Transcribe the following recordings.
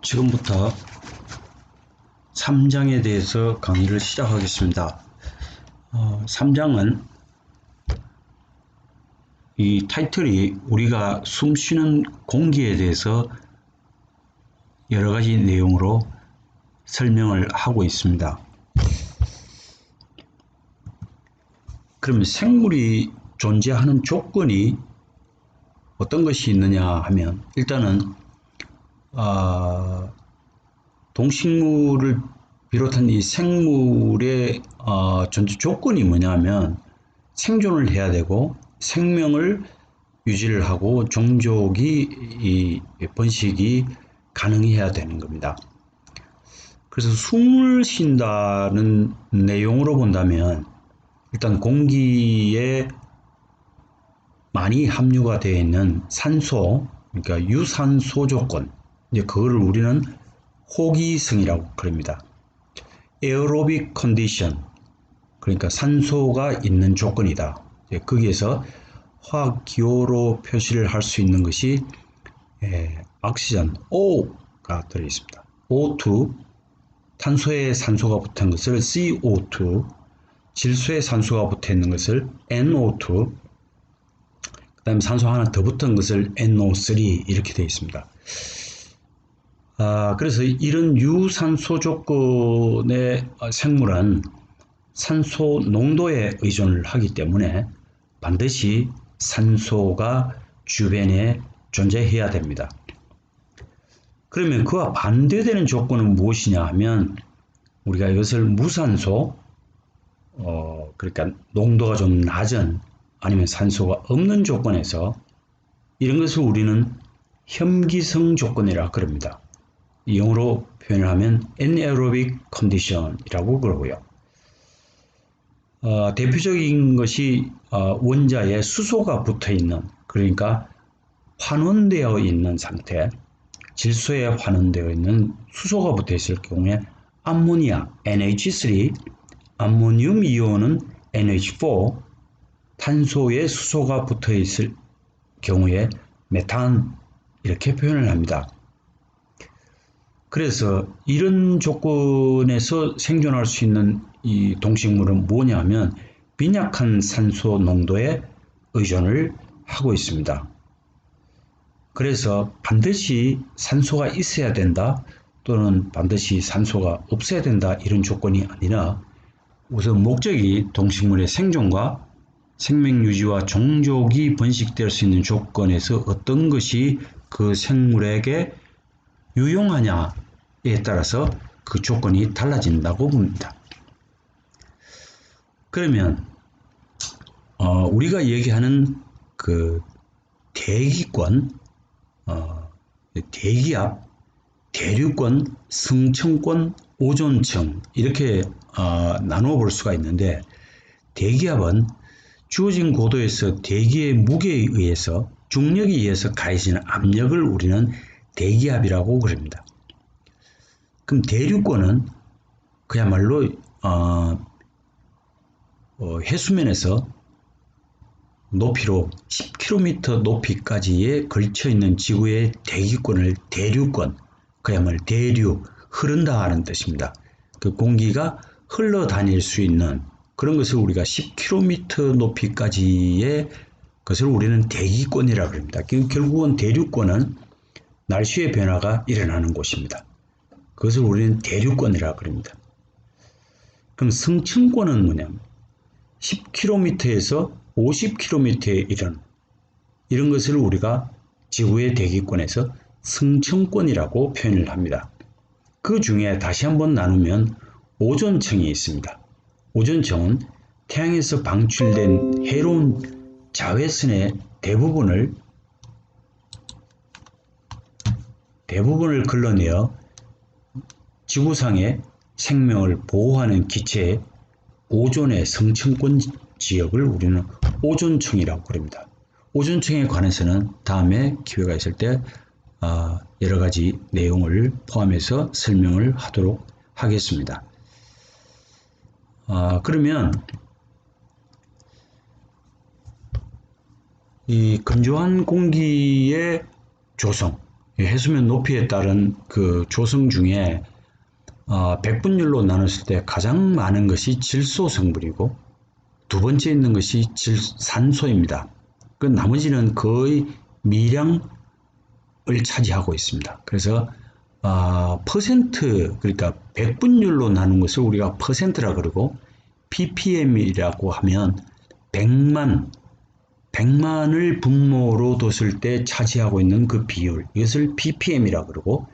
지금부터 3장에 대해서 강의를 시작하겠습니다. 3장은 이 타이틀이 우리가 숨쉬는 공기에 대해서 여러 가지 내용으로 설명을 하고 있습니다. 그러면 생물이 존재하는 조건이 어떤 것이 있느냐 하면, 일단은 동식물을 비롯한 이 생물의 존재 조건이 뭐냐면 생존을 해야 되고 생명을 유지를 하고 종족이 번식이 가능해야 되는 겁니다. 그래서 숨을 쉰다는 내용으로 본다면 일단 공기에 많이 함유가 되어 있는 산소, 그러니까 유산소 조건, 이제 그거를 우리는 호기성이라고 그럽니다. 에어로빅 컨디션, 그러니까 산소가 있는 조건이다. 거기에서 화학 기호로 표시를 할 수 있는 것이 옥시전 O가 들어 있습니다. O2, 탄소에 산소가 붙은 것을 CO2, 질소에 산소가 붙어 있는 것을 NO2, 그 다음에 산소 하나 더 붙은 것을 NO3 이렇게 되어 있습니다. 그래서 이런 유산소 조건의 생물은 산소 농도에 의존을 하기 때문에 반드시 산소가 주변에 존재해야 됩니다. 그러면 그와 반대되는 조건은 무엇이냐 하면 우리가 이것을 무산소, 그러니까 농도가 좀 낮은 아니면 산소가 없는 조건에서 이런 것을 우리는 혐기성 조건이라 그럽니다. 영어로 표현을 하면 anaerobic condition이라고 그러고요. 대표적인 것이 원자에 수소가 붙어 있는, 그러니까 환원되어 있는 상태, 질소에 환원되어 있는 수소가 붙어 있을 경우에 암모니아 NH3, 암모늄 이온은 NH4, 탄소에 수소가 붙어 있을 경우에 메탄, 이렇게 표현을 합니다. 그래서 이런 조건에서 생존할 수 있는 이 동식물은 뭐냐면 빈약한 산소 농도에 의존을 하고 있습니다. 그래서 반드시 산소가 있어야 된다 또는 반드시 산소가 없어야 된다 이런 조건이 아니라 우선 목적이 동식물의 생존과 생명 유지와 종족이 번식될 수 있는 조건에서 어떤 것이 그 생물에게 유용하냐에 따라서 그 조건이 달라진다고 봅니다. 그러면 우리가 얘기하는 그 대기권, 대기압, 대류권, 승천권, 오존층 이렇게 나누어 볼 수가 있는데, 대기압은 주어진 고도에서 대기의 무게에 의해서 중력에 의해서 가해지는 압력을 우리는 대기압이라고 그럽니다. 그럼 대류권은 그야말로 해수면에서 높이로 10km 높이까지에 걸쳐 있는 지구의 대기권을 대류권, 그야말로 대류, 흐른다 하는 뜻입니다. 그 공기가 흘러다닐 수 있는 그런 것을 우리가 10km 높이까지의 것을 우리는 대기권이라고 합니다. 결국은 대류권은 날씨의 변화가 일어나는 곳입니다. 그것을 우리는 대류권이라고 합니다. 그럼 승천권은 뭐냐면 10km에서 50km에 이런 것을 우리가 지구의 대기권에서 승천권이라고 표현을 합니다. 그 중에 다시 한번 나누면 오존층이 있습니다. 오존층은 태양에서 방출된 해로운 자외선의 대부분을 걸러내어 지구상의 생명을 보호하는 기체의 오존의 성층권 지역을 우리는 오존층이라고 그럽니다. 오존층에 관해서는 다음에 기회가 있을 때 여러 가지 내용을 포함해서 설명을 하도록 하겠습니다. 그러면 이 건조한 공기의 조성, 해수면 높이에 따른 그 조성 중에 백분율로 나눴을 때 가장 많은 것이 질소 성분이고 두 번째 있는 것이 산소입니다. 그 나머지는 거의 미량을 차지하고 있습니다. 그래서 퍼센트, 그러니까 백분율로 나눈 것을 우리가 퍼센트라 그러고 ppm이라고 하면 100만을 분모로 뒀을 때 차지하고 있는 그 비율, 이것을 ppm이라 그러고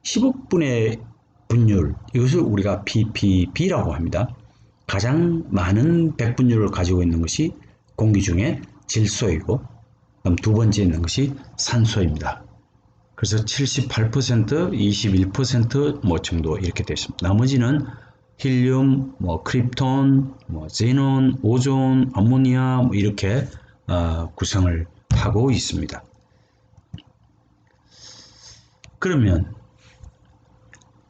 10억분의 분율, 이것을 우리가 ppb라고 합니다. 가장 많은 백분율을 가지고 있는 것이 공기 중에 질소이고 그다음 두 번째 있는 것이 산소입니다. 그래서 78%, 21% 정도 이렇게 되어 있습니다. 나머지는 힐륨, 크립톤, 제논, 오존, 암모니아 이렇게 구성을 하고 있습니다. 그러면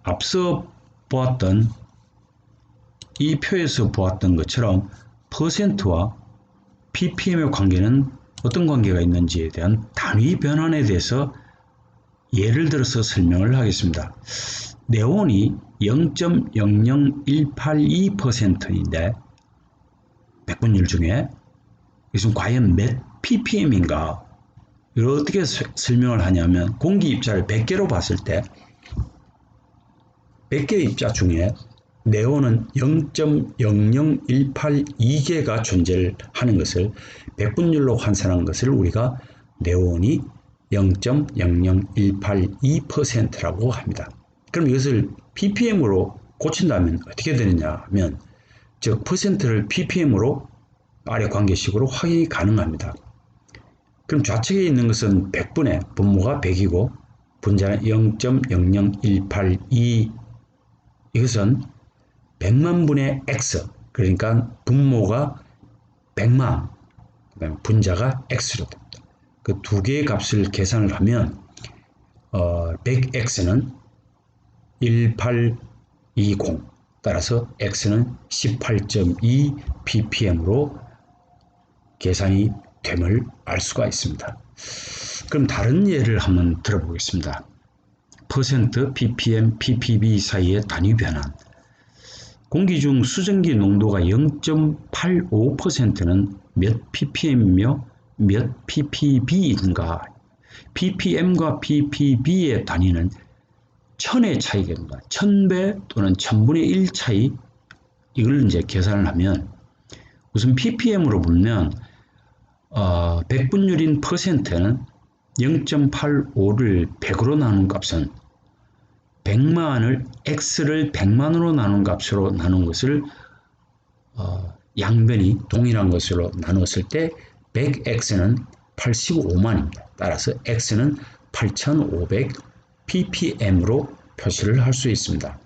앞서 보았던 이 표에서 보았던 것처럼 퍼센트와 ppm의 관계는 어떤 관계가 있는지에 대한 단위 변환에 대해서 예를 들어서 설명을 하겠습니다. 네온이 0.00182%인데 백분율 중에 이것은 과연 몇 ppm인가? 이걸 어떻게 설명을 하냐면 공기 입자를 100개로 봤을 때 100개 입자 중에 네온은 0.00182개가 존재를 하는 것을 백분율로 환산한 것을 우리가 네온이 0.00182%라고 합니다. 그럼 이것을 ppm으로 고친다면 어떻게 되느냐 하면 즉 퍼센트를 ppm으로 아래 관계식으로 확인이 가능합니다. 그럼 좌측에 있는 것은 100분의 분모가 100이고 분자는 0.00182 이것은 100만 분의 x 그러니까 분모가 100만 그다음에 분자가 x로 됩니다. 그 두 개의 값을 계산을 하면 100x는 1820 따라서 x는 18.2 ppm으로 계산이 됨을 알 수가 있습니다. 그럼 다른 예를 한번 들어보겠습니다. 퍼센트, ppm, ppb 사이의 단위 변환. 공기 중 수증기 농도가 0.85%는 몇 ppm이며 몇 ppb인가? ppm과 ppb의 단위는 1000의 차이가 됩니다. 1000배 또는 1000분의 1 차이 이걸 이제 계산을 하면 우선 ppm으로 보면 백분율인 퍼센트는 0.85를 100으로 나눈 값은 100만을 x를 100만으로 나눈 값으로 나눈 것을 양변이 동일한 것으로 나눴을 때 100x는 85만입니다. 따라서 x는 8500 ppm으로 표시를 할 수 있습니다.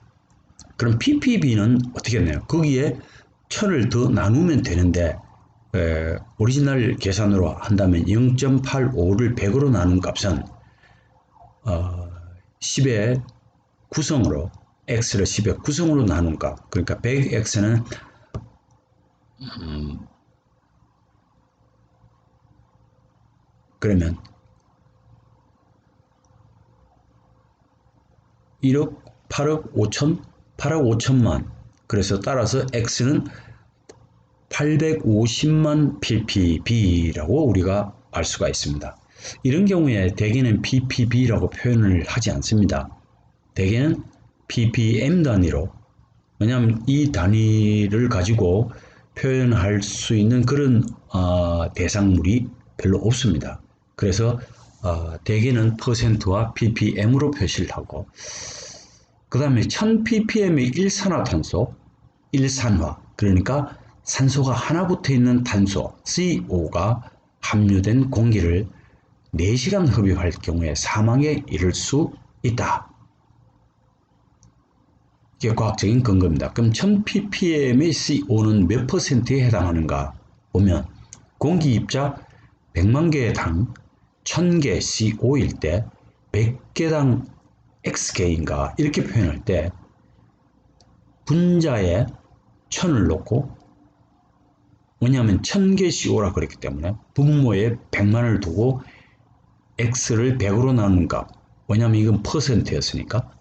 그럼 ppb는 어떻게 했나요? 거기에 1000을 더 나누면 되는데 오리지널 계산으로 한다면 0.85를 100으로 나눈 값은 10의 구성으로 x를 10의 구성으로 나눈 값 그러니까 100x는 그러면 1억 8억 5천 8억 5천만 그래서 따라서 x는 850만 ppb라고 우리가 알 수가 있습니다. 이런 경우에 대개는 ppb라고 표현을 하지 않습니다. 대개는 ppm 단위로 왜냐하면 이 단위를 가지고 표현할 수 있는 그런 대상물이 별로 없습니다. 그래서 대개는 퍼센트와 ppm으로 표시를 하고 그 다음에 1000ppm의 일산화탄소, 일산화 그러니까 산소가 하나 붙어 있는 탄소 CO가 함유된 공기를 4시간 흡입할 경우에 사망에 이를 수 있다. 이게 과학적인 근거입니다. 그럼 1000ppm의 CO는 몇 퍼센트에 해당하는가 보면 공기 입자 100만 개당 1000개 CO일 때 100개당 X개인가 이렇게 표현할 때 분자에 1000을 놓고 왜냐하면 1000개 CO라 그랬기 때문에 분모에 100만을 두고 X를 100으로 나눈 값 왜냐하면 이건 퍼센트였으니까.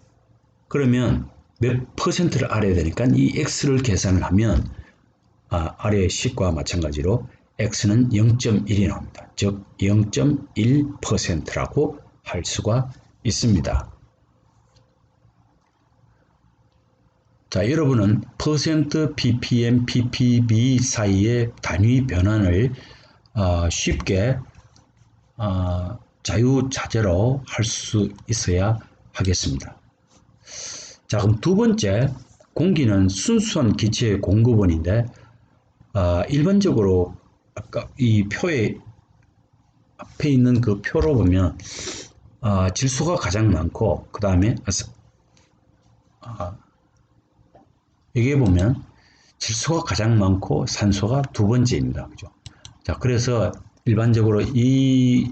그러면 몇 퍼센트를 알아야 되니까 이 x를 계산을 하면 아래 식과 마찬가지로 x는 0.1이 나옵니다. 즉 0.1%라고 할 수가 있습니다. 자, 여러분은 퍼센트, ppm, ppb 사이의 단위 변환을 쉽게 자유자재로 할 수 있어야 하겠습니다. 자, 그럼 두 번째, 공기는 순수한 기체의 공급원인데 일반적으로 아까 이 표에 앞에 있는 그 표로 보면 질소가 가장 많고 그 다음에 여기에 보면 질소가 가장 많고 산소가 두 번째입니다. 그죠? 자, 그래서 일반적으로 이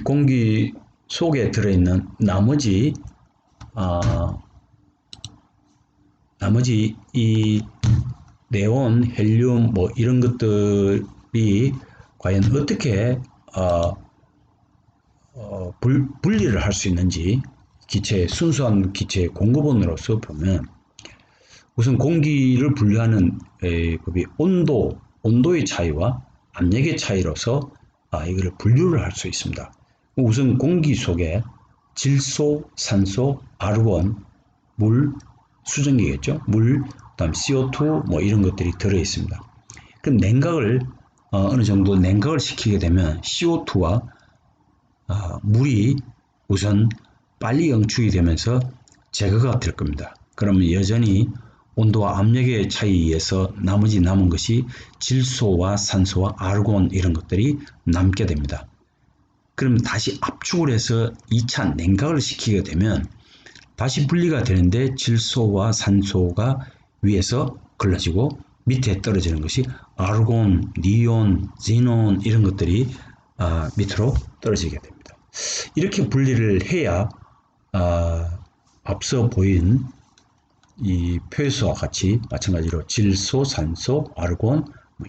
공기 속에 들어있는 나머지 이 네온, 헬륨 뭐 이런 것들이 과연 어떻게 분리를 할 수 있는지 순수한 기체의 공급원으로서 보면 우선 공기를 분류하는 법이 온도의 차이와 압력의 차이로서 이거를 분류를 할 수 있습니다. 우선 공기 속에 질소, 산소, 아르곤, 물, 수증기겠죠. 물, 그다음 CO2 뭐 이런 것들이 들어 있습니다. 그럼 냉각을 어느 정도 냉각을 시키게 되면 CO2와 물이 우선 빨리 영축이 되면서 제거가 될 겁니다. 그러면 여전히 온도와 압력의 차이에 의해서 나머지 남은 것이 질소와 산소와 아르곤 이런 것들이 남게 됩니다. 그럼 다시 압축을 해서 2차 냉각을 시키게 되면 다시 분리가 되는데 질소와 산소가 위에서 걸러지고 밑에 떨어지는 것이 아르곤, 니온, 제논 이런 것들이 밑으로 떨어지게 됩니다. 이렇게 분리를 해야 앞서 보인 이 표에서와 같이 마찬가지로 질소, 산소, 아르곤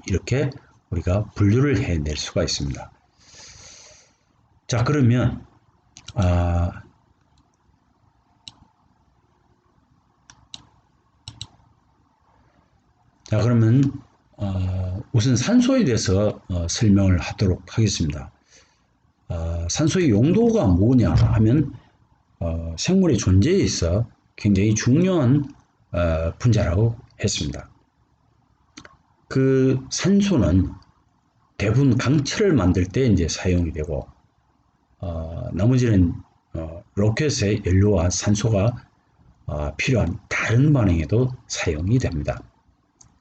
이렇게 우리가 분류를 해낼 수가 있습니다. 자, 그러면 우선 산소에 대해서 설명을 하도록 하겠습니다. 산소의 용도가 뭐냐 하면 생물의 존재에 있어 굉장히 중요한 분자라고 했습니다. 그 산소는 대부분 강철을 만들 때 이제 사용이 되고 나머지는 로켓의 연료와 산소가 필요한 다른 반응에도 사용이 됩니다.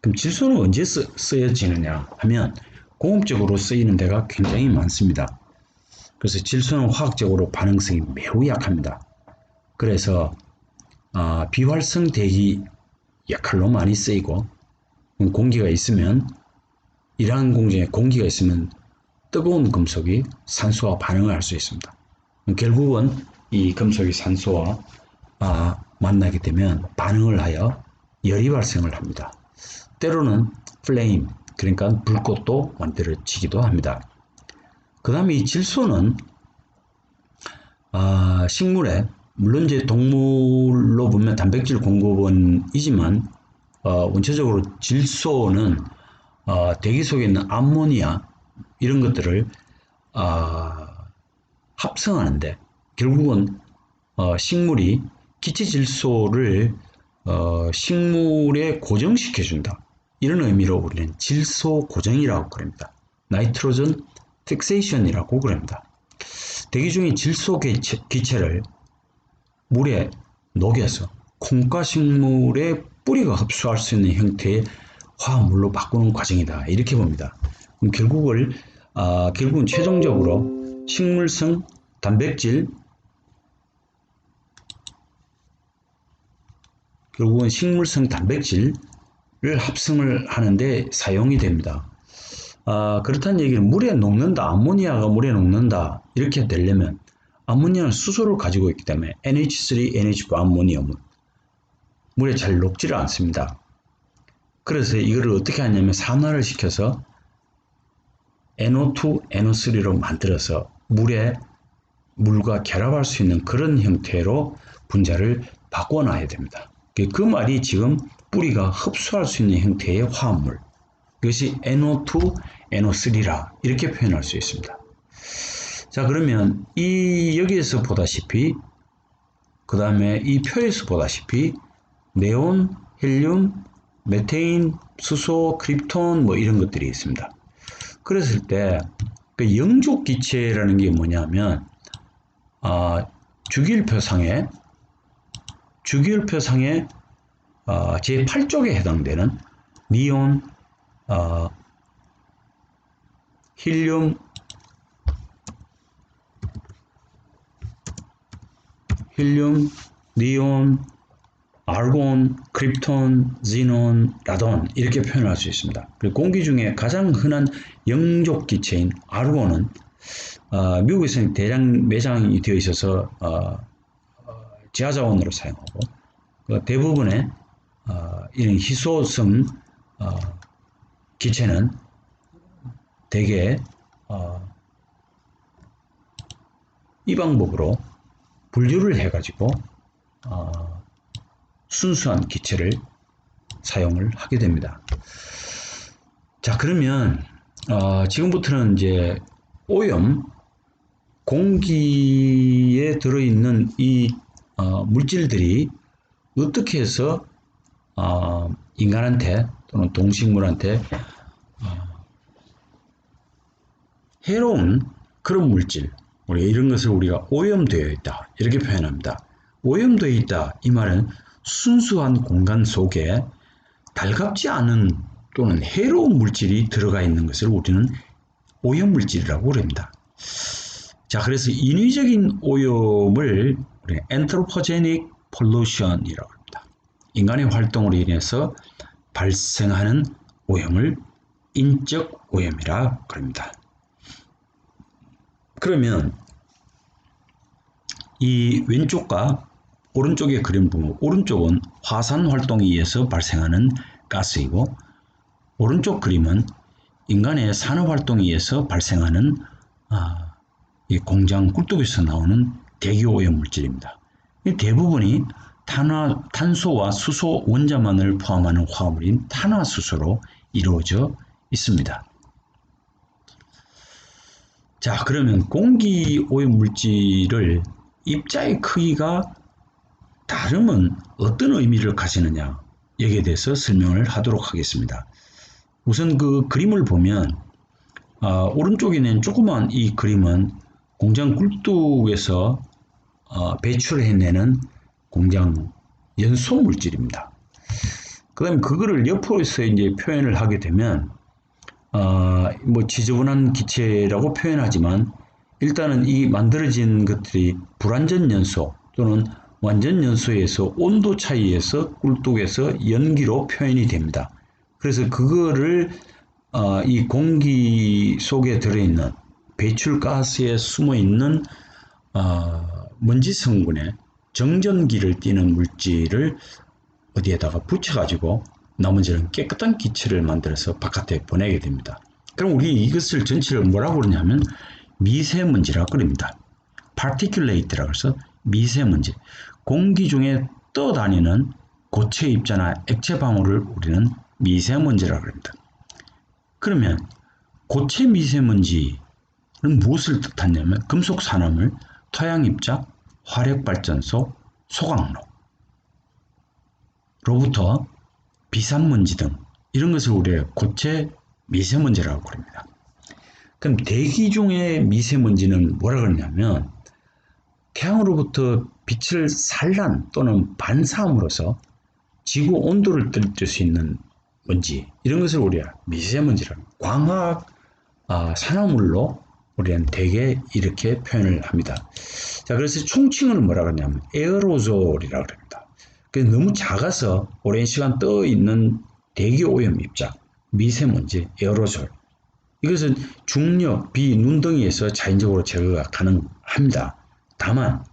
그럼 질소는 언제 쓰여지느냐 하면 공업적으로 쓰이는 데가 굉장히 많습니다. 그래서 질소는 화학적으로 반응성이 매우 약합니다. 그래서 비활성 대기 역할로 많이 쓰이고 공기가 있으면 이러한 공정에 공기가 있으면 뜨거운 금속이 산소와 반응을 할 수 있습니다. 결국은 이 금속이 산소와 만나게 되면 반응을 하여 열이 발생을 합니다. 때로는 플레임, 그러니까 불꽃도 만들어지기도 합니다. 그 다음에 이 질소는 식물에 물론 이제 동물로 보면 단백질 공급원이지만 원체적으로 질소는 대기 속에 있는 암모니아 이런 것들을 합성하는데 결국은 식물이 기체 질소를 식물에 고정시켜준다. 이런 의미로 우리는 질소 고정이라고 그럽니다. 나이트로전 픽세이션이라고 그럽니다. 대기 중에 질소 기체를 물에 녹여서 콩과 식물의 뿌리가 흡수할 수 있는 형태의 화합물로 바꾸는 과정이다. 이렇게 봅니다. 결국은 최종적으로 식물성 단백질 을 합성을 하는데 사용이 됩니다. 그렇다는 얘기는 물에 녹는다, 암모니아가 물에 녹는다 이렇게 되려면 암모니아는 수소를 가지고 있기 때문에 NH3, NH4 암모니아는 물에 잘 녹지를 않습니다. 그래서 이거를 어떻게 하냐면 산화를 시켜서 NO2, NO3로 만들어서 물에 물과 결합할 수 있는 그런 형태로 분자를 바꿔놔야 됩니다. 그 말이 지금 뿌리가 흡수할 수 있는 형태의 화합물, 이것이 NO2, NO3라 이렇게 표현할 수 있습니다. 자, 그러면 여기에서 보다시피, 그 다음에 이 표에서 보다시피 네온, 헬륨, 메테인, 수소, 크립톤 뭐 이런 것들이 있습니다. 그랬을 때 그 영족 기체라는 게 뭐냐면 주기율표상에 제8쪽에 해당되는 니온, 힐륨, 니온, 아르곤, 크립톤, 지논, 라돈 이렇게 표현할 수 있습니다. 그리고 공기 중에 가장 흔한 영족 기체인 아르곤은 미국에서는 대량 매장이 되어 있어서 지하자원으로 사용하고 대부분의 이런 희소성 기체는 대개 이 방법으로 분류를 해가지고 순수한 기체를 사용을 하게 됩니다. 자, 그러면 지금부터는 이제 오염, 공기에 들어있는 이 물질들이 어떻게 해서 인간한테 또는 동식물한테 해로운 그런 물질, 이런 것을 우리가 오염되어 있다 이렇게 표현합니다. 오염되어 있다 이 말은 순수한 공간 속에 달갑지 않은 또는 해로운 물질이 들어가 있는 것을 우리는 오염물질이라고 그럽니다. 자, 그래서 인위적인 오염을 우리 anthropogenic pollution이라고 합니다. 인간의 활동으로 인해서 발생하는 오염을 인적 오염이라 그럽니다. 그러면 이 왼쪽과 오른쪽의 그림 보면 오른쪽은 화산 활동에 의해서 발생하는 가스이고 오른쪽 그림은 인간의 산업 활동에 의해서 발생하는 이 공장 꿀뚝에서 나오는 대기 오염 물질입니다. 대부분이 탄소와 수소 원자만을 포함하는 화합물인 탄화수소로 이루어져 있습니다. 자, 그러면 공기 오염 물질을 입자의 크기가 다르면 어떤 의미를 가지느냐 여기에 대해서 설명을 하도록 하겠습니다. 우선 그 그림을 보면 오른쪽에 있는 조그만 이 그림은 공장 굴뚝에서 배출해내는 공장 연소 물질입니다. 그 다음에 그거를 옆으로서 이제 표현을 하게 되면 뭐 지저분한 기체라고 표현하지만 일단은 이 만들어진 것들이 불완전 연소 또는 완전 연소에서 온도 차이에서 꿀뚝에서 연기로 표현이 됩니다. 그래서 그거를 이 공기 속에 들어있는 배출가스에 숨어있는 먼지 성분의 정전기를 띠는 물질을 어디에다가 붙여가지고 나머지는 깨끗한 기체를 만들어서 바깥에 보내게 됩니다. 그럼 우리 이것을 전체를 뭐라고 그러냐면 미세먼지라고 그럽니다. particulate라고 해서 미세먼지, 공기 중에 떠다니는 고체 입자나 액체 방울을 우리는 미세먼지라고 합니다. 그러면 고체 미세먼지는 무엇을 뜻하냐면 금속 산화물, 토양 입자, 화력 발전소, 소각로로부터 비산먼지 등 이런 것을 우리가 고체 미세먼지라고 합니다. 그럼 대기 중의 미세먼지는 뭐라 그러냐면 태양으로부터 빛을 산란 또는 반사함으로써 지구 온도를 떨어뜨릴 수 있는 먼지 이런 것을 우리가 미세먼지라고 광학 산화물로 우리는 대개 이렇게 표현을 합니다. 자, 그래서 총칭을 뭐라 그러냐면 에어로졸이라고 합니다. 그래서 너무 작아서 오랜 시간 떠 있는 대기 오염 입자 미세먼지 에어로졸 이것은 중력, 비, 눈 등에서 자연적으로 제거가 가능합니다. 다만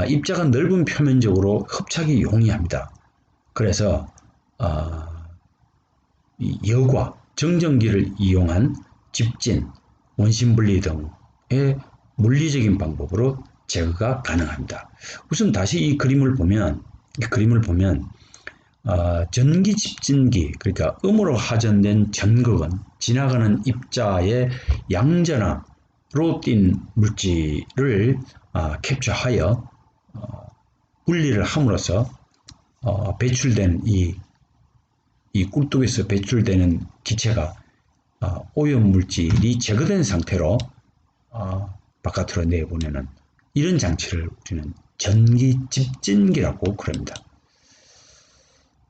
입자가 넓은 표면적으로 흡착이 용이합니다. 그래서 여과, 정전기를 이용한 집진, 원심분리 등의 물리적인 방법으로 제거가 가능합니다. 우선 다시 이 그림을 보면 전기 집진기, 그러니까 음으로 하전된 전극은 지나가는 입자의 양전하로 띈 물질을 캡처하여 분리를 함으로써 배출된 이 꿀뚝에서 배출되는 기체가 오염 물질이 제거된 상태로 바깥으로 내보내는 이런 장치를 우리는 전기 집진기라고 그럽니다.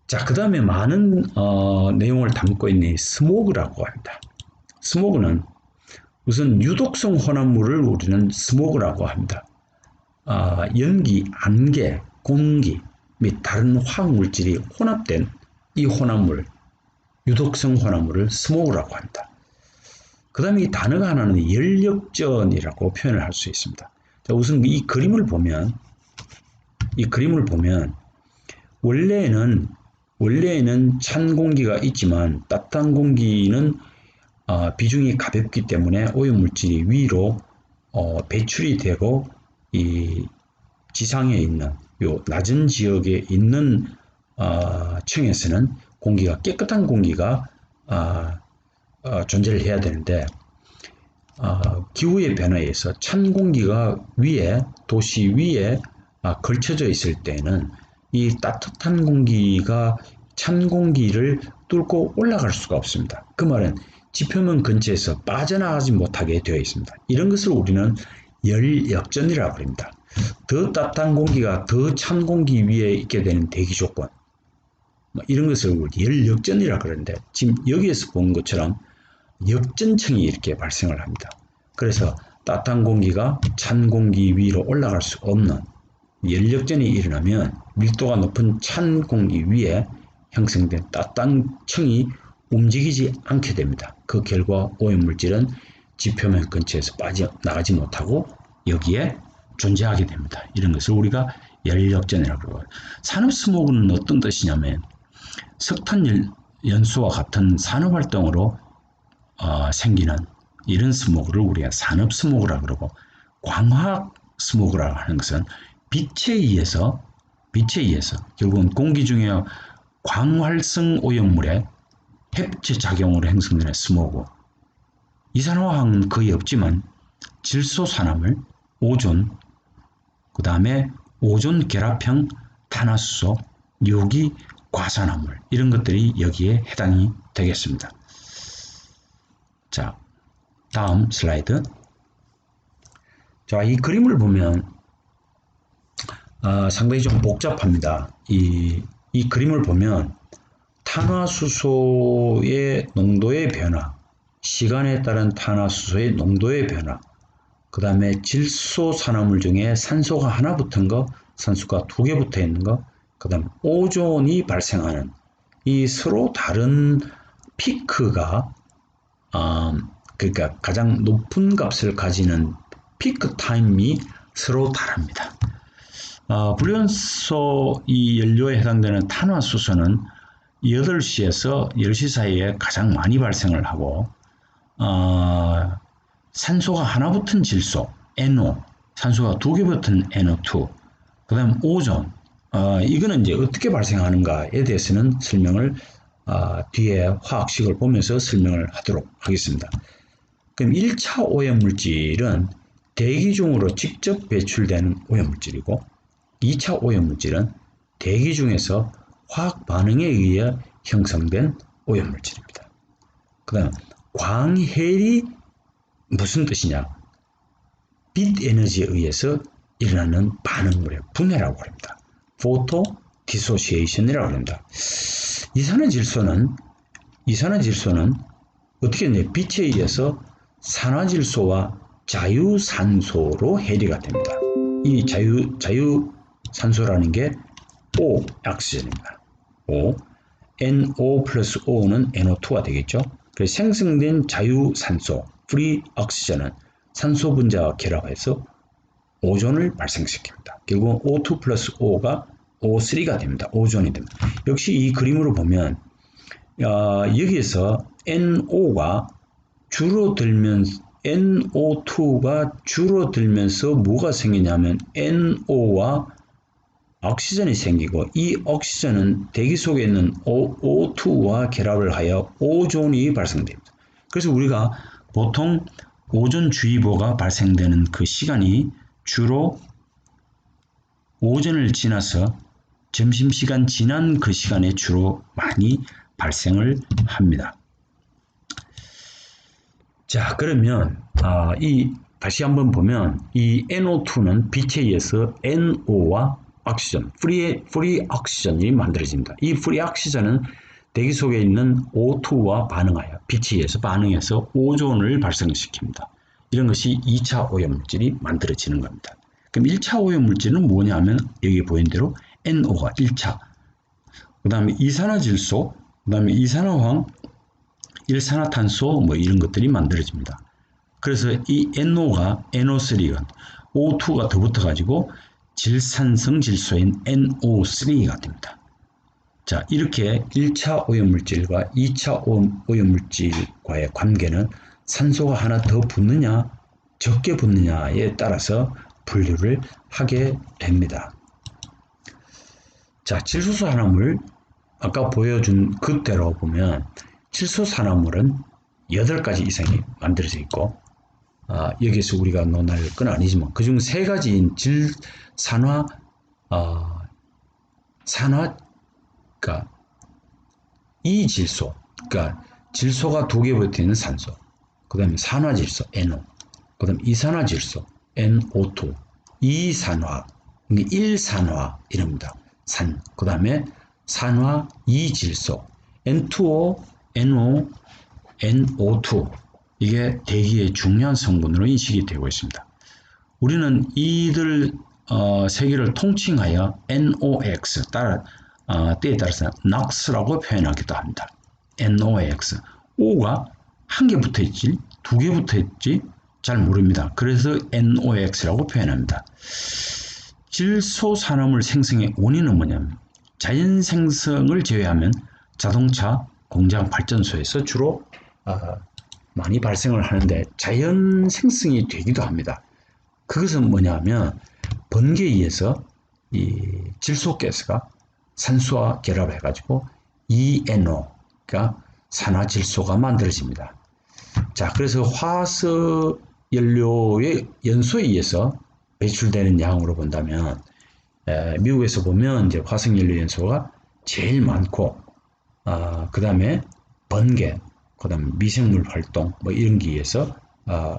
자, 그 다음에 많은 내용을 담고 있는 스모그라고 합니다. 스모그는 우선 유독성 혼합물을 우리는 스모그라고 합니다. 연기, 안개, 공기 및 다른 화학물질이 혼합된 이 혼합물, 유독성 혼합물을 스모그라고 합니다. 그 다음에 이 단어가 하나는 열역전이라고 표현을 할 수 있습니다. 자, 우선 이 그림을 보면 원래는 찬 공기가 있지만 따뜻한 공기는 비중이 가볍기 때문에 오염물질이 위로 배출이 되고 이 지상에 있는 요 낮은 지역에 있는 층에서는 공기가 깨끗한 공기가 존재를 해야 되는데 기후의 변화에 의해서 찬 공기가 도시 위에 걸쳐져 있을 때는 이 따뜻한 공기가 찬 공기를 뚫고 올라갈 수가 없습니다. 그 말은 지표면 근처에서 빠져나가지 못하게 되어 있습니다. 이런 것을 우리는 열역전이라고 합니다. 더 따뜻한 공기가 더 찬 공기 위에 있게 되는 대기 조건, 이런 것을 열역전이라고 그러는데 지금 여기에서 본 것처럼 역전층이 이렇게 발생을 합니다. 그래서 따뜻한 공기가 찬 공기 위로 올라갈 수 없는 열역전이 일어나면 밀도가 높은 찬 공기 위에 형성된 따뜻한 층이 움직이지 않게 됩니다. 그 결과 오염물질은 지표면 근처에서 빠져나가지 못하고 여기에 존재하게 됩니다. 이런 것을 우리가 열역전이라고 그러고, 산업스모그는 어떤 뜻이냐면 석탄 연소와 같은 산업활동으로 생기는 이런 스모그를 우리가 산업스모그라고 그러고, 광학 스모그라고 하는 것은 빛에 의해서 결국은 공기 중에 광활성 오염물의 햇빛의 작용으로 형성되는 스모그. 이산화황은 거의 없지만 질소산화물, 오존, 그 다음에 오존 결합형 탄화수소, 유기 과산화물, 이런 것들이 여기에 해당이 되겠습니다. 자, 다음 슬라이드. 자, 이 그림을 보면 상당히 좀 복잡합니다. 이 그림을 보면 탄화수소의 농도의 변화, 시간에 따른 탄화수소의 농도의 변화, 그 다음에 질소산화물 중에 산소가 하나 붙은 거, 산소가 두 개 붙어 있는 거, 그 다음에 오존이 발생하는 이 서로 다른 피크가 그러니까 가장 높은 값을 가지는 피크 타임이 서로 다릅니다. 불연소 이 연료에 해당되는 탄화수소는 8시에서 10시 사이에 가장 많이 발생을 하고, 산소가 하나 붙은 질소, NO, 산소가 두 개 붙은 NO2, 그 다음 오존, 이거는 이제 어떻게 발생하는가에 대해서는 설명을 뒤에 화학식을 보면서 설명을 하도록 하겠습니다. 그럼 1차 오염물질은 대기 중으로 직접 배출되는 오염물질이고, 2차 오염물질은 대기 중에서 화학 반응에 의해 형성된 오염물질입니다. 그 다음 광헬이 무슨 뜻이냐? 빛 에너지에 의해서 일어나는 반응물의 분해라고 합니다. 포토 디소시에이션이라고 합니다. 이산화질소는 어떻게 했냐? 빛에 의해서 산화질소와 자유산소로 해리가 됩니다. 이 자유산소라는 게 O 옥시전입니다. O, NO 플러스 O는 NO2가 되겠죠. 그래서 생성된 자유산소, 프리 옥시전은 산소 분자와 결합해서 오존을 발생시킵니다. 결국 O2 플러스 O가 O3가 됩니다. 오존이 됩니다. 역시 이 그림으로 보면 여기에서 NO가 줄어들면 NO2가 줄어들면서 뭐가 생기냐면 NO와 옥시전이 생기고 이 옥시전은 대기 속에 있는 O2와 결합을 하여 오존이 발생됩니다. 그래서 우리가 보통 오존주의보가 발생되는 그 시간이 주로 오전을 지나서 점심시간 지난 그 시간에 주로 많이 발생을 합니다. 자, 그러면 다시 한번 보면 이 NO2는 빛에 의해서 NO와 옥시전, 프리 옥시전이 만들어집니다. 이 프리 옥시전은 대기 속에 있는 O2와 반응하여 빛에 의해서 반응해서 오존을 발생시킵니다. 이런 것이 2차 오염물질이 만들어지는 겁니다. 그럼 1차 오염물질은 뭐냐면 여기 보인 대로 NO가 1차, 그 다음에 이산화질소, 그 다음에 이산화황, 일산화탄소 뭐 이런 것들이 만들어집니다. 그래서 이 NO가 NO3가 O2가 더 붙어가지고 질산성 질소인 NO3가 됩니다. 자, 이렇게 1차 오염물질과 2차 오염물질과의 관계는 산소가 하나 더 붙느냐 적게 붙느냐에 따라서 분류를 하게 됩니다. 자, 질소산화물 아까 보여준 그대로 보면 질소산화물은 8가지 이상이 만들어져 있고 여기서 우리가 논할 건 아니지만 그중 3가지인 그러니까 이질소, 그러니까 질소가 2개 붙어 있는 산소, 그 다음에 산화질소 NO, 그 다음에 이산화질소 NO2, 이산화, 1산화 이럽니다. 그 다음에 산화 2질소 N2O, NO, NO2 이게 대기의 중요한 성분으로 인식이 되고 있습니다. 우리는 이들 3개를 통칭하여 NOx 때에 따라서 NOx라고 표현하기도 합니다. NOx O가 1개 붙어있지 2개 붙어있지 잘 모릅니다. 그래서 NOx라고 표현합니다. 질소산화물 생성의 원인은 뭐냐면 자연 생성을 제외하면 자동차, 공장, 발전소에서 주로 많이 발생을 하는데 자연 생성이 되기도 합니다. 그것은 뭐냐면 번개에 의해서 이 질소가스가 산소와 결합해가지고 ENO가 산화질소가 만들어집니다. 자, 그래서 화석 연료의 연소에 의해서 배출되는 양으로 본다면 미국에서 보면 이제 화석연료 연소가 제일 많고 그 다음에 번개, 그 다음에 미생물 활동 뭐 이런 게 의해서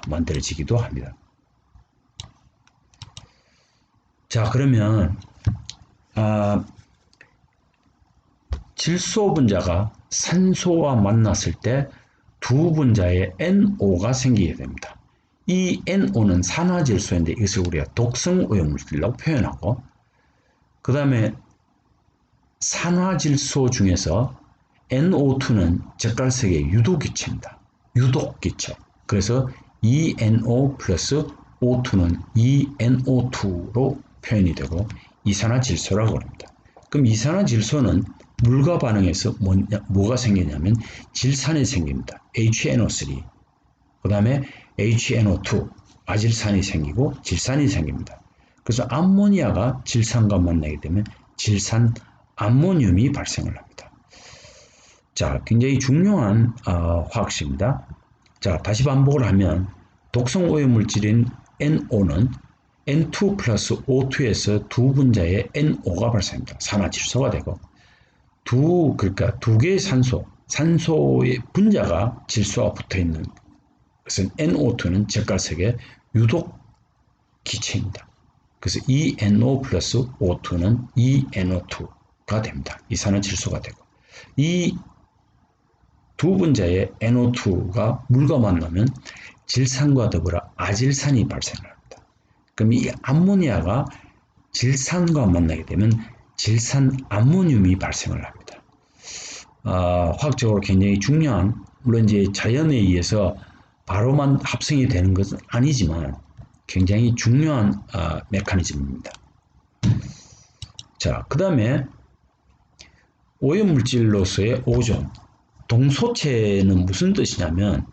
만들어지기도 합니다. 자, 그러면 질소 분자가 산소와 만났을 때 두 분자의 NO가 생기게 됩니다. 이 NO는 산화질소인데 이것을 우리가 독성 오염물질이라고 표현하고 그 다음에 산화질소 중에서 NO2는 젓갈색의 유독기체입니다. 유독기체. 그래서 ENO 플러스 O2는 ENO2로 표현이 되고 이산화질소라고 합니다. 그럼 이산화질소는 물과 반응해서 뭐가 생기냐면 질산이 생깁니다. HNO3. 그 다음에 HNO2, 아질산이 생기고 질산이 생깁니다. 그래서 암모니아가 질산과 만나게 되면 질산 암모늄이 발생을 합니다. 자, 굉장히 중요한 화학식입니다. 자, 다시 반복을 하면 독성 오염물질인 NO는 N2 플러스 O2에서 두 분자의 NO가 발생합니다. 산화질소가 되고 그러니까 두 개의 산소의 분자가 질소와 붙어있는 것은 NO2는 젓갈색의 유독 기체입니다. 그래서 ENO 플러스 O2는 ENO2가 됩니다. 이산화질소가 되고 이 두 분자의 NO2가 물과 만나면 질산과 더불어 아질산이 발생을 합니다. 그럼 이 암모니아가 질산과 만나게 되면 질산 암모늄이 발생을 합니다. 화학적으로 굉장히 중요한, 물론 이제 자연에 의해서 바로만 합성이 되는 것은 아니지만 굉장히 중요한 메커니즘입니다. 자, 그 다음에 오염물질로서의 오존. 동소체는 무슨 뜻이냐면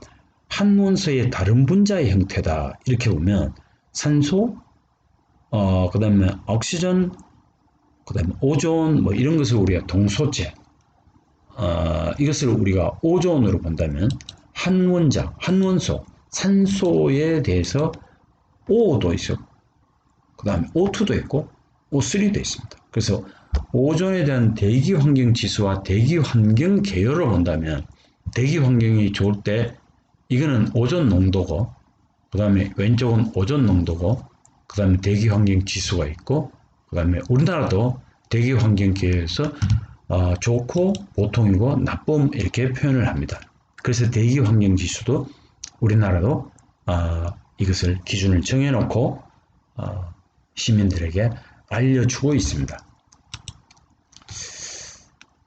한 원소의 다른 분자의 형태다. 이렇게 보면 산소, 그 다음에 옥시전, 그 다음에 오존, 뭐 이런 것을 우리가 동소체, 이것을 우리가 오존으로 본다면 한 원자, 한 원소, 산소에 대해서 O도 있어. 그 다음에 O2도 있고 O3도 있습니다. 그래서 오존에 대한 대기 환경 지수와 대기 환경 계열을 본다면 대기 환경이 좋을 때 이거는 오존 농도고, 그 다음에 왼쪽은 오존 농도고, 그 다음에 대기 환경 지수가 있고, 그 다음에 우리나라도 대기 환경 계열에서 좋고 보통이고 나쁨 이렇게 표현을 합니다. 그래서 대기 환경 지수도 우리나라도 이것을 기준을 정해놓고 시민들에게 알려주고 있습니다.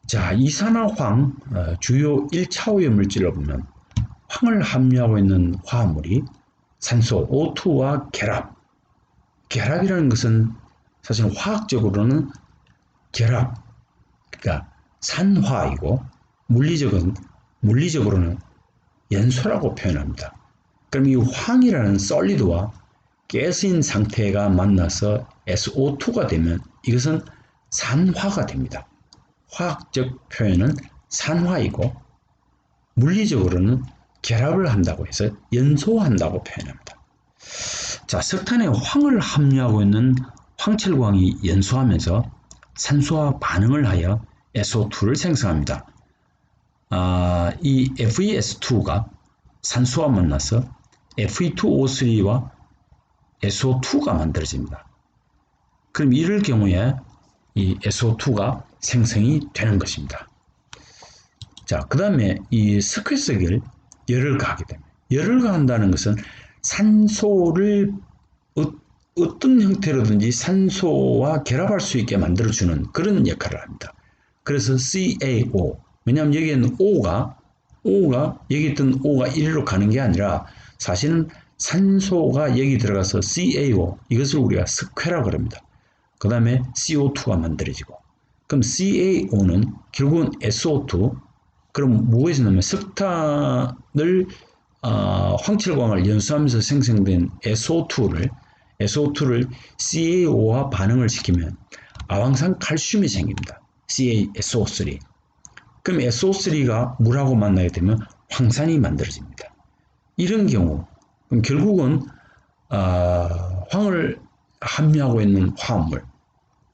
자, 이산화황 주요 1차 오염물질로 보면 황을 함유하고 있는 화합물이 산소 O2와 결합. 결합이라는 것은 사실 화학적으로는 결합, 그러니까 산화이고 물리적으로는 연소라고 표현합니다. 그럼 이 황이라는 솔리드와 가스인 상태가 만나서 SO2가 되면 이것은 산화가 됩니다. 화학적 표현은 산화이고 물리적으로는 결합을 한다고 해서 연소한다고 표현합니다. 자, 석탄에 황을 함유하고 있는 황철광이 연소하면서 산소와 반응을 하여 SO2를 생성합니다. 이 FeS2가 산소와 만나서 Fe2O3와 SO2가 만들어집니다. 그럼 이럴 경우에 이 SO2가 생성이 되는 것입니다. 자, 그 다음에 이 스퀘스기를 열을 가하게 됩니다. 열을 가한다는 것은 산소를 어떤 형태로든지 산소와 결합할 수 있게 만들어주는 그런 역할을 합니다. 그래서 CaO, 왜냐하면 여기에는 O가 여기 있던 O가 1로 가는 게 아니라 사실은 산소가 여기 들어가서 CaO, 이것을 우리가 스퀘라고 합니다. 그 다음에 CO2가 만들어지고, 그럼 CaO는 결국은 SO2, 그럼 무엇이 나면 석탄을 황철광을 연소하면서 생성된 SO2를 CaO와 반응을 시키면 아황산 칼슘이 생깁니다. CaSO3. 그럼 SO3가 물하고 만나게 되면 황산이 만들어집니다. 이런 경우 그럼 결국은 황을 함유하고 있는 화합물,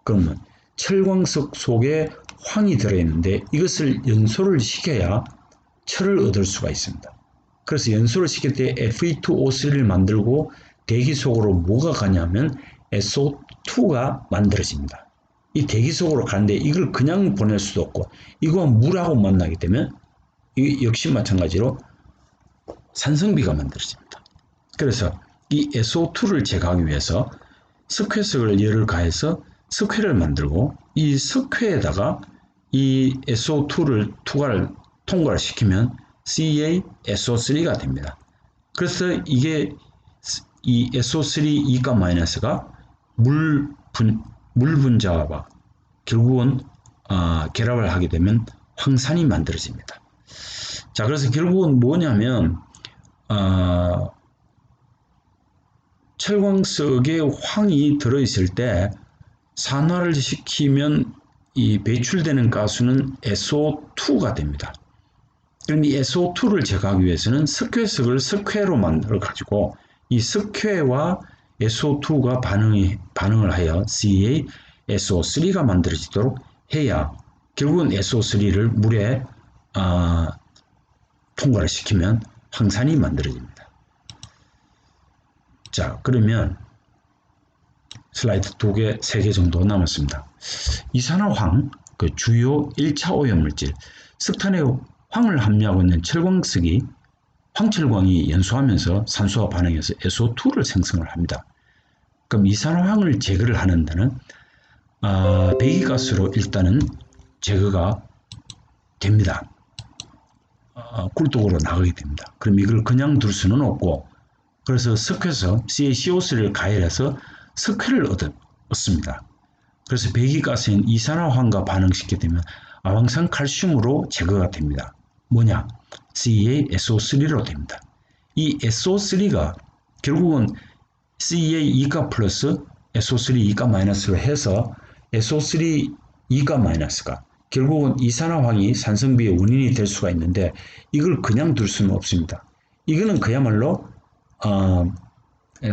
그러면 철광석 속에 황이 들어있는데 이것을 연소를 시켜야 철을 얻을 수가 있습니다. 그래서 연소를 시킬 때 Fe2O3를 만들고 대기 속으로 뭐가 가냐면 SO2가 만들어집니다. 이 대기 속으로 가는데 이걸 그냥 보낼 수도 없고 이거 물하고 만나게 되면 역시 마찬가지로 산성비가 만들어집니다. 그래서 이 SO2를 제거하기 위해서 석회석을 열을 가해서 석회를 만들고 이 석회에다가 이 SO2를 통과를 시키면 CaSO3가 됩니다. 그래서 이게 이 SO3 2가 마이너스가 물 분자와 결국은 결합을 하게 되면 황산이 만들어집니다. 자, 그래서 결국은 뭐냐면 철광석에 황이 들어있을 때 산화를 시키면 이 배출되는 가스는 SO2가 됩니다. 그럼 이 SO2를 제거하기 위해서는 석회석을 석회로 만들어 가지고 이 석회와 SO2가 반응을 하여 CaSO3가 만들어지도록 해야 결국은 SO3를 물에 통과를 시키면 황산이 만들어집니다. 자, 그러면 슬라이드 2개, 3개 정도 남았습니다. 이산화황, 그 주요 1차 오염물질, 석탄에 황을 함유하고 있는 철광석이 황철광이 연소하면서 산소와 반응해서 SO2를 생성을 합니다. 그럼 이산화황을 제거를 하는 데는 배기가스로 일단은 제거가 됩니다. 굴뚝으로 나가게 됩니다. 그럼 이걸 그냥 둘 수는 없고, 그래서 석회석 CaCO3를 가열해서 석회를 얻습니다. 그래서 배기가스인 이산화황과 반응시키게 되면 아황산 칼슘으로 제거가 됩니다. 뭐냐? CaSO3로 됩니다. 이 SO3가 결국은 CA 2가 플러스 SO3 2가 마이너스로 해서 SO3 2가 마이너스가 결국은 이산화황이 산성비의 원인이 될 수가 있는데 이걸 그냥 둘 수는 없습니다. 이거는 그야말로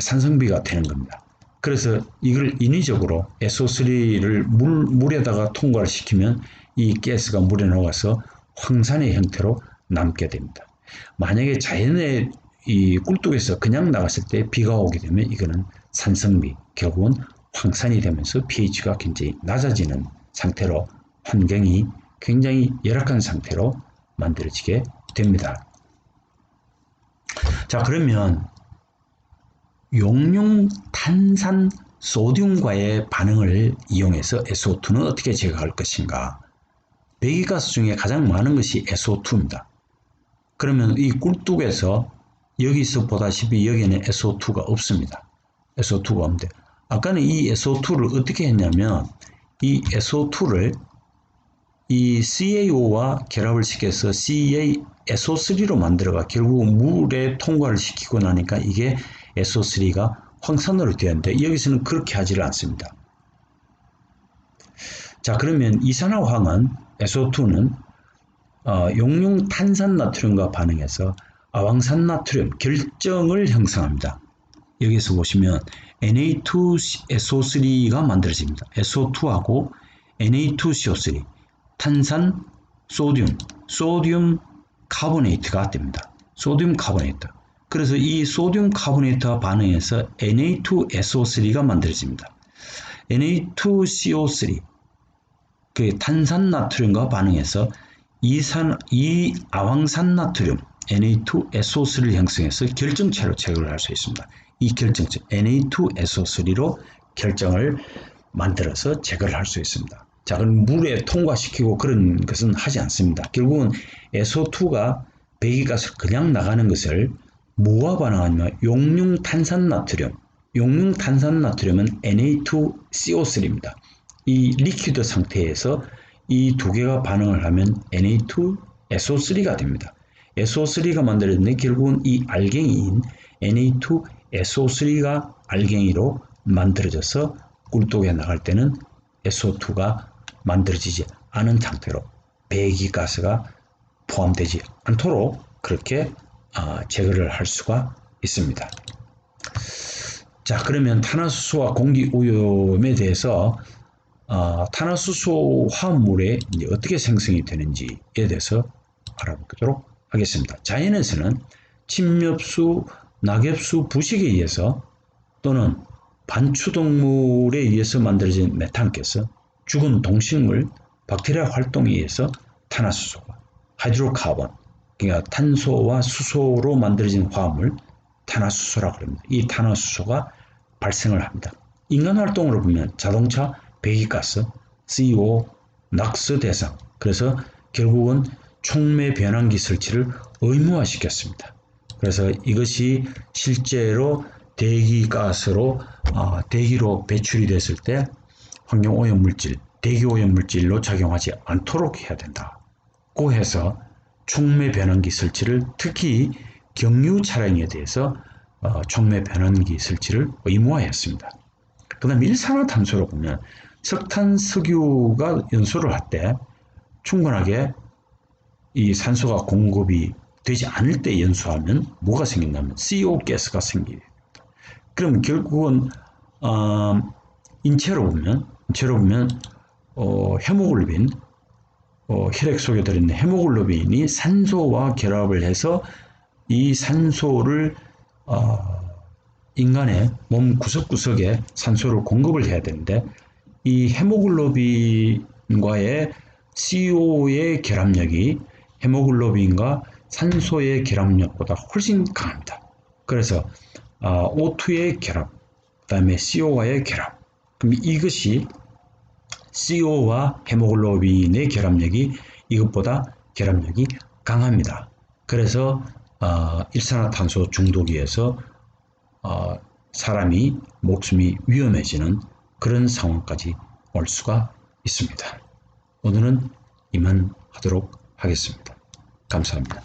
산성비가 되는 겁니다. 그래서 이걸 인위적으로 SO3를 물에다가 통과를 시키면 이 가스가 물에 녹아서 황산의 형태로 남게 됩니다. 만약에 자연의 이 꿀뚝에서 그냥 나갔을 때 비가 오게 되면 이거는 산성비, 결국은 황산이 되면서 pH가 굉장히 낮아지는 상태로 환경이 굉장히 열악한 상태로 만들어지게 됩니다. 자, 그러면 용융 탄산 소듐과의 반응을 이용해서 SO2는 어떻게 제거할 것인가? 배기가스 중에 가장 많은 것이 SO2입니다. 그러면 이 꿀뚝에서 여기서 보다시피 여기에는 SO2가 없습니다. SO2가 없는데 아까는 이 SO2를 어떻게 했냐면 이 SO2를 이 CaO와 결합을 시켜서 CaSO3로 만들어가 결국 물에 통과를 시키고 나니까 이게 SO3가 황산으로 되었는데 여기서는 그렇게 하지를 않습니다. 자, 그러면 이산화황은 SO2는 용융 탄산나트륨과 반응해서 아황산나트륨 결정을 형성합니다. 여기서 보시면 Na2SO3가 만들어집니다. SO2하고 Na2CO3 탄산 소듐 카보네이트가 됩니다. 소듐 카보네이트. 그래서 이 소듐 카보네이트와 반응해서 Na2SO3가 만들어집니다. Na2CO3 그 탄산나트륨과 반응해서 이 아황산나트륨 Na2SO3를 형성해서 결정체로 제거를 할 수 있습니다. 이 결정체 Na2SO3로 결정을 만들어서 제거를 할 수 있습니다. 자, 그럼 물에 통과시키고 그런 것은 하지 않습니다. 결국은 SO2가 배기가스로 그냥 나가는 것을 뭐와 반응하냐면 용융탄산나트륨은 Na2CO3입니다. 이 리퀴드 상태에서 이 두 개가 반응을 하면 Na2SO3가 됩니다. SO3가 만들어졌는데 결국은 이 알갱이인 Na2SO3가 알갱이로 만들어져서 꿀독에 나갈 때는 SO2가 만들어지지 않은 상태로 배기가스가 포함되지 않도록 그렇게 제거를 할 수가 있습니다. 자, 그러면 탄화수소와 공기 오염에 대해서 탄화수소 화합물에 어떻게 생성이 되는지에 대해서 알아보도록 하겠습니다. 자연에서는 침엽수, 낙엽수 부식에 의해서 또는 반추동물에 의해서 만들어진 메탄가스, 죽은 동식물, 박테리아 활동에 의해서 탄화수소가 하이드로카본, 그러니까 탄소와 수소로 만들어진 화합물 탄화수소라고 합니다. 이 탄화수소가 발생을 합니다. 인간 활동으로 보면 자동차, 배기가스, CO, 낙스 대상, 그래서 결국은 촉매 변환기 설치를 의무화시켰습니다. 그래서 이것이 실제로 대기가스로 대기로 배출이 됐을 때 환경오염물질, 대기오염물질로 작용하지 않도록 해야 된다고 해서 촉매 변환기 설치를 특히 경유 차량에 대해서 촉매 변환기 설치를 의무화했습니다. 그 다음 일산화탄소로 보면 석탄, 석유가 연소를 할 때 충분하게 이 산소가 공급이 되지 않을 때 연소하면 뭐가 생긴다면 CO 가스가 생깁니다. 그럼 결국은 인체로 보면 헤모글로빈, 혈액 속에 들어있는 헤모글로빈이 산소와 결합을 해서 이 산소를 인간의 몸 구석구석에 산소를 공급을 해야 되는데 이 헤모글로빈과의 CO의 결합력이 헤모글로빈과 산소의 결합력보다 훨씬 강합니다. 그래서 O2의 결합, 그 다음에 CO와의 결합. 그럼 이것이 CO와 헤모글로빈의 결합력이 이것보다 결합력이 강합니다. 그래서 일산화탄소 중독에서 사람이 목숨이 위험해지는 그런 상황까지 올 수가 있습니다. 오늘은 이만하도록 하겠습니다. 감사합니다.